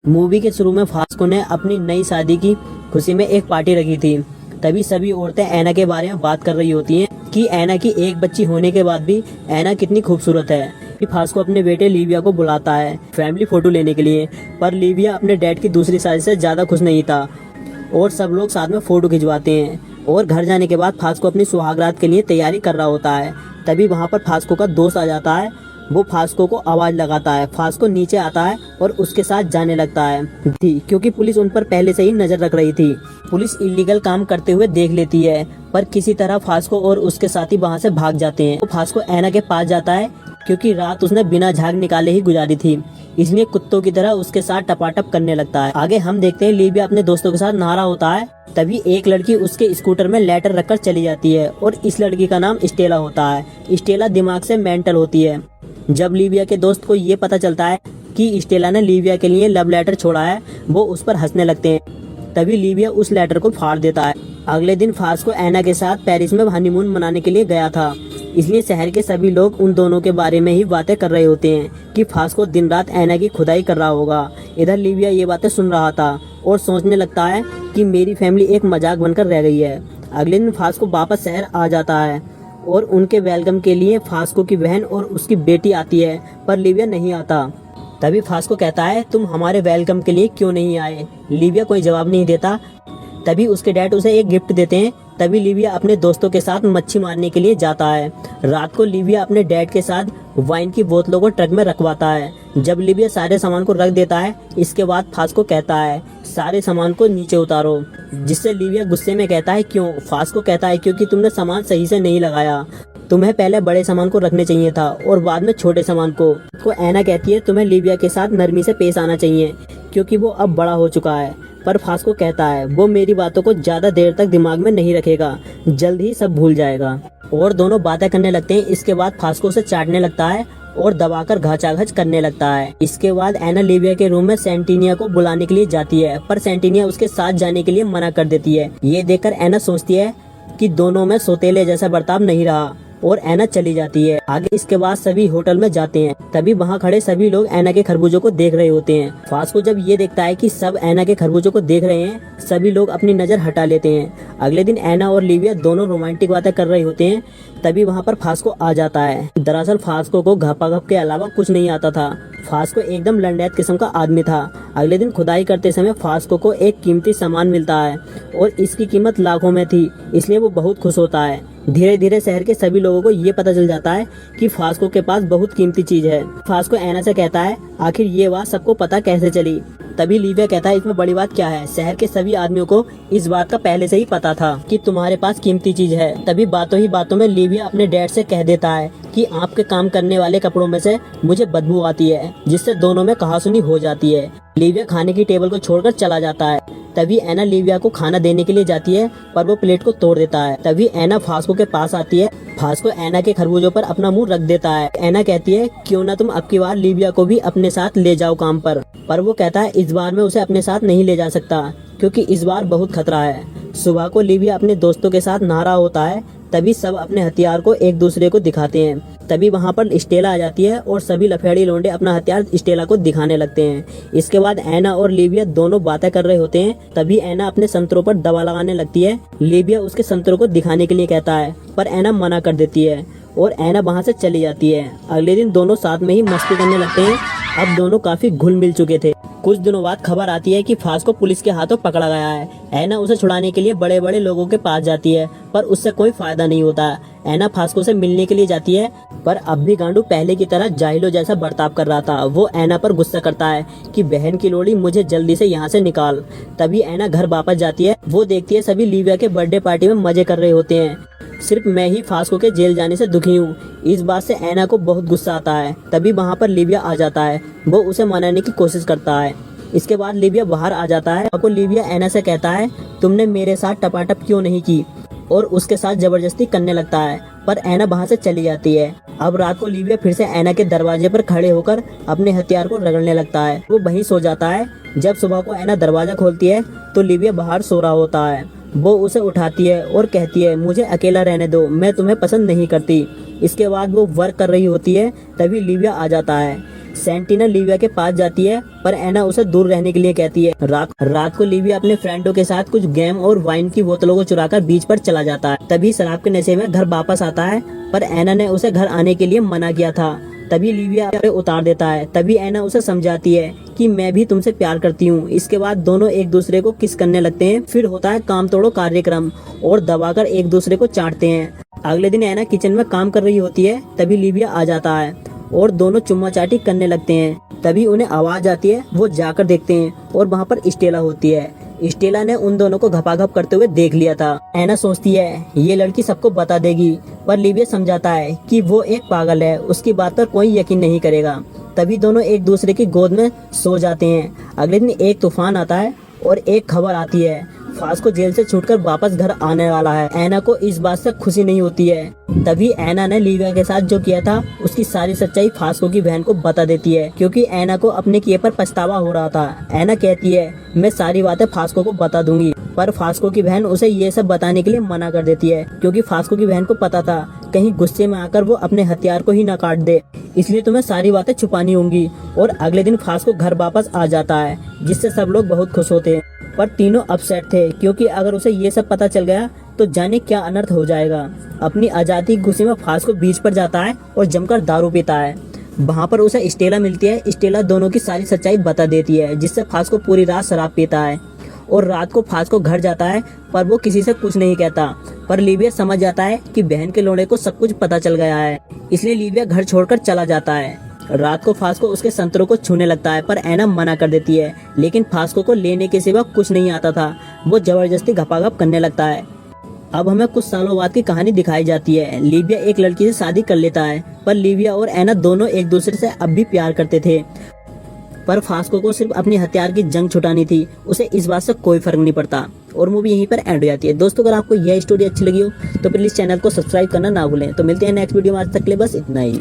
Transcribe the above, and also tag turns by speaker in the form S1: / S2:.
S1: Movie के शुरू में फास्को ने अपनी नई शादी की खुशी में एक पार्टी रखी थी। तभी सभी औरतें ऐना के बारे में बात कर रही होती हैं कि ऐना की एक बच्ची होने के बाद भी ऐना कितनी खूबसूरत है। कि फास्को अपने बेटे लिविया को बुलाता है फैमिली फोटो लेने के लिए, पर लिविया अपने डैड की दूसरी शादी से ज्यादा खुश नहीं था और सब लोग साथ में फोटो खिंचवाते हैं। और घर जाने के बाद फास्को अपनी सुहागरात के लिए तैयारी कर रहा होता है। तभी वहाँ पर फास्को का दोस्त आ जाता है। वो फास्को को आवाज लगाता है। फास्को नीचे आता है और उसके साथ जाने लगता है क्योंकि पुलिस उन पर पहले से ही नजर रख रही थी। पुलिस इलीगल काम करते हुए देख लेती है, पर किसी तरह फास्को और उसके साथी वहाँ से भाग जाते हैं। तो फास्को ऐना के पास जाता है क्योंकि रात उसने बिना झाग निकाले ही गुजारी थी, इसलिए कुत्तों की तरह उसके साथ टपाटप करने लगता है। आगे हम देखते हैं लिविया अपने दोस्तों के साथ नहा रहा होता है। तभी एक लड़की उसके स्कूटर में लेटर रखकर चली जाती है और इस लड़की का नाम स्टेला होता है। स्टेला दिमाग से मेंटल होती है। जब लिविया के दोस्त को ये पता चलता है कि स्टेला ने लिविया के लिए लव लेटर छोड़ा है, वो उस पर हंसने लगते हैं। तभी लिविया उस लेटर को फाड़ देता है। अगले दिन फास्को ऐना के साथ पेरिस में हनीमून मनाने के लिए गया था, इसलिए शहर के सभी लोग उन दोनों के बारे में ही बातें कर रहे होते हैं कि फास्को दिन रात ऐना की खुदाई कर रहा होगा। इधर लिविया ये बातें सुन रहा था और सोचने लगता है कि मेरी फैमिली एक मजाक बनकर रह गई है। अगले दिन फास्को वापस शहर आ जाता है और उनके वेलकम के लिए फास्को की बहन और उसकी बेटी आती है, पर लिविया नहीं आता। तभी फास्को कहता है तुम हमारे वेलकम के लिए क्यों नहीं आए। लिविया कोई जवाब नहीं देता। तभी उसके डैड उसे एक गिफ्ट देते हैं। तभी लिविया अपने दोस्तों के साथ मच्छी मारने के लिए जाता है। रात को लिविया अपने डैड के साथ वाइन की बोतलों को ट्रक में रखवाता है। जब लिविया सारे सामान को रख देता है, इसके बाद फास्को कहता है सारे सामान को नीचे उतारो, जिससे लिविया गुस्से में कहता है क्यों। फास्को कहता है क्योंकि तुमने सामान सही से नहीं लगाया, तुम्हें पहले बड़े सामान को रखने चाहिए था और बाद में छोटे सामान को ऐना कहती है तुम्हें लिविया के साथ नरमी से पेश आना चाहिए क्योंकि वो अब बड़ा हो चुका है। पर फास्को कहता है वो मेरी बातों को ज्यादा देर तक दिमाग में नहीं रखेगा, जल्द ही सब भूल जाएगा। और दोनों बातें करने लगते हैं। इसके बाद फास्को उसे चाटने लगता है और दबाकर घाचाघच करने लगता है। इसके बाद ऐना लिविया के रूम में सेंटिनिया को बुलाने के लिए जाती है, पर सेंटिनिया उसके साथ जाने के लिए मना कर देती है। ये देखकर ऐना सोचती है कि दोनों में सौतेले जैसा बर्ताव नहीं रहा और ऐना चली जाती है। आगे इसके बाद सभी होटल में जाते हैं। तभी वहाँ खड़े सभी लोग ऐना के खरबूजों को देख रहे होते हैं। फास्को जब ये देखता है कि सब ऐना के खरबूजों को देख रहे हैं, सभी लोग अपनी नजर हटा लेते हैं। अगले दिन ऐना और लिविया दोनों रोमांटिक बातें कर रहे होते हैं। तभी वहाँ पर फास्को आ जाता है। दरअसल फास्को को घपाघप के अलावा कुछ नहीं आता था। फास्को एकदम लंडेत किस्म का आदमी था। अगले दिन खुदाई करते समय फास्को को एक कीमती सामान मिलता है और इसकी कीमत लाखों में थी, इसलिए वो बहुत खुश होता है। धीरे धीरे शहर के सभी लोगों को ये पता चल जाता है कि फास्को के पास बहुत कीमती चीज है। फास्को ऐना से कहता है आखिर ये बात सबको पता कैसे चली। तभी लिविया कहता है इसमें बड़ी बात क्या है, शहर के सभी आदमियों को इस बात का पहले से ही पता था कि तुम्हारे पास कीमती चीज है। तभी बातों ही बातों में लिविया अपने डैड से कह देता है कि आपके काम करने वाले कपड़ों में से मुझे बदबू आती है, जिससे दोनों में कहासुनी हो जाती है। लिविया खाने की टेबल को छोड़कर चला जाता है। तभी ऐना लिविया को खाना देने के लिए जाती है, पर वो प्लेट को तोड़ देता है। तभी ऐना फास्को के पास आती है। फास्को ऐना के खरबूजों पर अपना मुंह रख देता है। ऐना कहती है क्यों ना तुम अब की बार लिविया को भी अपने साथ ले जाओ काम पर वो कहता है इस बार मैं उसे अपने साथ नहीं ले जा सकता क्योंकि इस बार बहुत खतरा है। सुबह को लिविया अपने दोस्तों के साथ नहा रहा होता है। तभी सब अपने हथियार को एक दूसरे को दिखाते हैं। तभी वहाँ पर स्टेला आ जाती है और सभी लफेड़ी लोंडे अपना हथियार स्टेला को दिखाने लगते हैं। इसके बाद ऐना और लिविया दोनों बातें कर रहे होते हैं। तभी ऐना अपने संतरों पर दवा लगाने लगती है। लिविया उसके संतरों को दिखाने के लिए कहता है, पर ऐना मना कर देती है और ऐना वहाँ से चली जाती है। अगले दिन दोनों साथ में ही मस्ती करने लगते हैं। अब दोनों काफी घुल मिल चुके थे। कुछ दिनों बाद खबर आती है कि फास्को पुलिस के हाथों पकड़ा गया है। ऐना उसे छुड़ाने के लिए बड़े बड़े लोगों के पास जाती है, पर उससे कोई फायदा नहीं होता। ऐना फास्को से मिलने के लिए जाती है, पर अब भी गांडू पहले की तरह जाहिलो जैसा बर्ताव कर रहा था। वो ऐना पर गुस्सा करता है कि बहन की लोड़ी मुझे जल्दी से यहाँ से निकाल। तभी ऐना घर वापस जाती है। वो देखती है सभी लिविया के बर्थडे पार्टी में मजे कर रहे होते हैं, सिर्फ मैं ही फास्को के जेल जाने से दुखी हूँ। इस बात से ऐना को बहुत गुस्सा आता है। तभी वहाँ पर लिविया आ जाता है। वो उसे मनाने की कोशिश करता है। इसके बाद लिविया बाहर आ जाता है। आपको लिविया ऐना से कहता है तुमने मेरे साथ टपाटप क्यों नहीं की, और उसके साथ जबरदस्ती करने लगता है, पर ऐना वहाँ से चली जाती है। अब रात को लिविया फिर से ऐना के दरवाजे पर खड़े होकर अपने हथियार को रगड़ने लगता है। वो वहीं सो जाता है। जब सुबह को ऐना दरवाजा खोलती है तो लिविया बाहर सो रहा होता है। वो उसे उठाती है और कहती है मुझे अकेला रहने दो, मैं तुम्हें पसंद नहीं करती। इसके बाद वो वर्क कर रही होती है। तभी लिविया आ जाता है। सेंटिना लिविया के पास जाती है पर एना उसे दूर रहने के लिए कहती है। रात को लिविया अपने फ्रेंडों के साथ कुछ गेम और वाइन की बोतलों को चुराकर बीच पर चला जाता है। तभी शराब के नशे में घर वापस आता है पर एना ने उसे घर आने के लिए मना किया था। तभी लिविया उसे उतार देता है। तभी एना उसे समझाती है कि मैं भी तुमसे प्यार करती हूँ। इसके बाद दोनों एक दूसरे को किस करने लगते हैं। फिर होता है काम तोड़ो कार्यक्रम और दबाकर एक दूसरे को चाटते हैं। अगले दिन एना किचन में काम कर रही होती है। तभी लिविया आ जाता है और दोनों चुम्मा चाटी करने लगते हैं। तभी उन्हें आवाज आती है। वो जाकर देखते हैं और वहाँ पर स्टेला होती है। स्टेला ने उन दोनों को घपाघप करते हुए देख लिया था। एना सोचती है ये लड़की सबको बता देगी पर लिविया समझाता है कि वो एक पागल है, उसकी बात पर कोई यकीन नहीं करेगा। तभी दोनों एक दूसरे की गोद में सो जाते हैं। अगले दिन एक तूफान आता है और एक खबर आती है फास्को जेल से छूटकर वापस घर आने वाला है। एना को इस बात से खुशी नहीं होती है। तभी एना ने लिविया के साथ जो किया था उसकी सारी सच्चाई फास्को की बहन को बता देती है क्योंकि एना को अपने किए पर पछतावा हो रहा था। एना कहती है मैं सारी बातें फास्को को बता दूंगी पर फास्को की बहन उसे ये सब बताने के लिए मना कर देती है क्योंकि फास्को की बहन को पता था कहीं गुस्से में आकर वो अपने हथियार को ही न काट दे, इसलिए तुम्हें सारी बातें छुपानी होंगी। और अगले दिन फास्को घर वापस आ जाता है जिससे सब लोग बहुत खुश होते हैं पर तीनों अपसेट थे क्योंकि अगर उसे ये सब पता चल गया तो जाने क्या अनर्थ हो जाएगा। अपनी आजादी की खुशी में फास्को बीच पर जाता है और जमकर दारू पीता है। वहाँ पर उसे स्टेला मिलती है। स्टेला दोनों की सारी सच्चाई बता देती है जिससे फास्को पूरी रात शराब पीता है और रात को फास्को घर जाता है पर वो किसी से कुछ नहीं कहता। पर लिविया समझ जाता है कि बहन के लोड़े को सब कुछ पता चल गया है, इसलिए लिविया घर छोड़कर चला जाता है। रात को फास्को उसके संतरों को छूने लगता है पर एना मना कर देती है, लेकिन फास्को को लेने के सिवा कुछ नहीं आता था। वो जबरदस्ती घपाघप करने लगता है। अब हमें कुछ सालों बाद की कहानी दिखाई जाती है। लिविया एक लड़की से शादी कर लेता है पर लिविया और एना दोनों एक दूसरे से अब भी प्यार करते थे पर फास्को को सिर्फ अपनी हथियार की जंग छुटानी थी। उसे इस बात से कोई फर्क नहीं पड़ता और मूवी यहीं पर एंड हो जाती है। दोस्तों अगर आपको यह स्टोरी अच्छी लगी हो तो प्लीज चैनल को सब्सक्राइब करना ना भूलें। तो मिलते हैं नेक्स्ट वीडियो में। आज तक के लिए बस इतना ही।